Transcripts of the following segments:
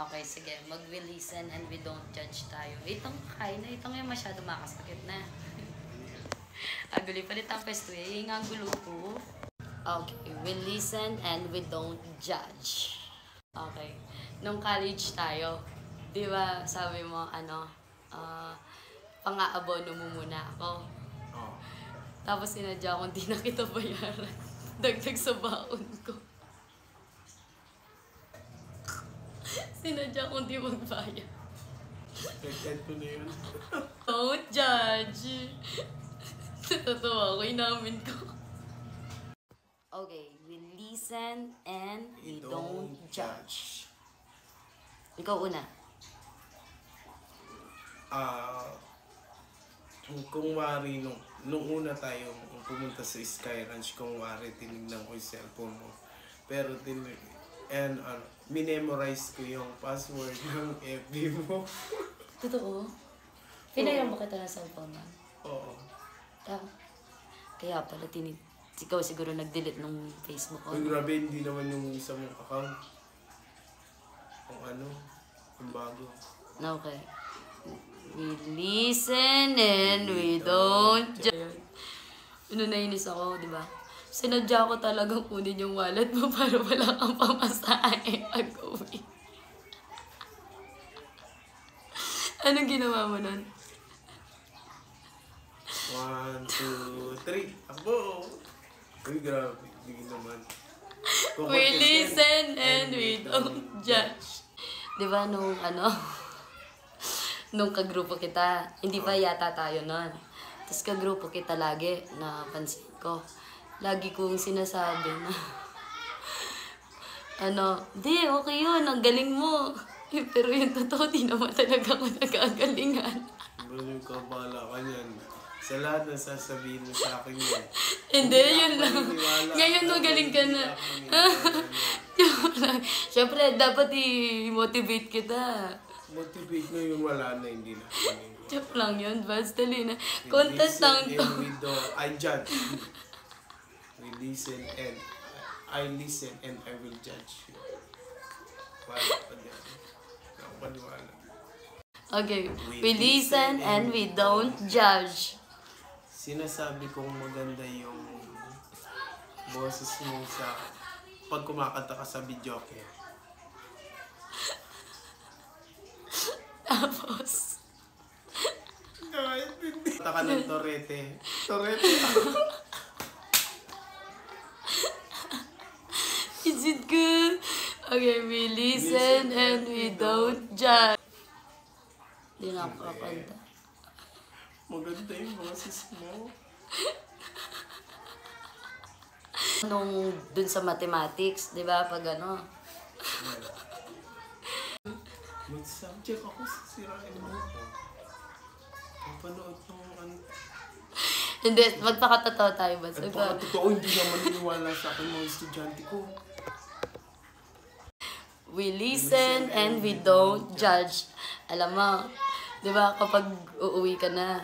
Okay, sige. We listen and we don't judge tayo. Itong kain na, itong yung masyado makasakit na. Aguli, palit ang pwesto eh. Yung ang gulo ko. Okay, we listen and we don't judge. Okay. Nung college tayo, di ba sabi mo, pang-aabono mo muna ako. Oh. Tapos sinadya kong di na kita bayaran. Dagdag sa baon ko. Sinadya kong di magbayad. Dagdag ko na yun. Don't judge. Totoo ako, inamin ko. Okay, we listen and we don't judge. Ikaw una. Kung wari, nung una tayo pumunta sa Sky Ranch, kung wari, tinignan ko yung cellphone mo. Pero minemorize ko yung password ng FB mo. Totoo? Pinayang ba kita ng cellphone mo? Oo. Kaya pala ikaw siguro nag-delete nung Facebook ko. Uy, grabe, hindi naman yung isa mong account. Yung bago. Okay. We listen and we don't judge. Nainis ako, di ba? Sinadya ko talagang kunin yung wallet mo para wala kang pamasahe pag-uwi. Anong ginawa mo nun? 1, 2, 3. Abo! Uy, grabe. Hindi naman. We listen and we don't judge. Di ba nung nung kagrupo kita, hindi pa yata tayo nun. Tapos kagrupo kita lagi, napansin ko. Lagi kong sinasabi na, di, okay yun, ang galing mo. Pero yung totoo, di naman talaga ako nagagalingan. Yung kabala ka niyan. Sa lahat na sasabihin mo sa akin yun. Hindi, yun lang. Ngayon magaling ka na. Siyempre, dapat i-motivate kita. Motivate mo yung wala na, hindi na. Joke lang yun, basta dali na. Contest lang to. I judge. We listen and I listen and I will judge you. Wala pa dyan. Ako paniwala. Okay, we listen and we don't judge. Sinasabi kong maganda yung boses mo sa pag kumakanta ka sa videoke. Tapos, Kanta ka ng Torete. Torete. is it good? Okay, we listen and we don't judge. Hindi na ako kakanta. Maganda yung boses mo. Nung dun sa mathematics, di ba, pag Mag-subject ako sa sirain mo. Kapanood ng Hindi, magpakatotoo tayo ba? Totoo, hindi naman niniwala sa akin mga estudyante ko. We listen and we don't judge. Alam mo, di ba, kapag uuwi ka na,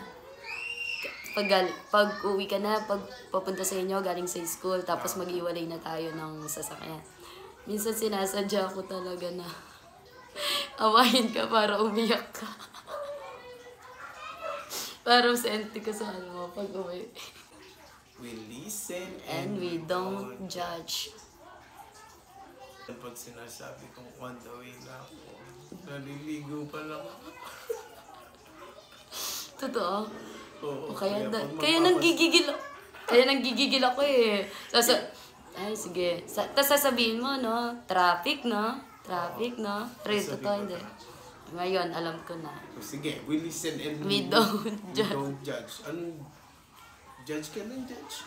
pag uwi ka na, pag papunta sa inyo, galing sa school, tapos mag-iwalay na tayo ng sasakyan. Minsan sinasadya ko talaga na awayin ka para umiyak ka. Para senti ka sa pag uwi. We listen And we don't judge. Pag sinasabi kong on the way na ako, naliligo pa lang ako. Totoo? Oo. Kaya nanggigigil ako eh. Ay, sige. Tapos sasabihin mo, no? Traffic, no? Pero totoo, hindi. Ngayon, alam ko na. Sige, we listen and We don't judge. We don't judge. Anong judge ka ng judge?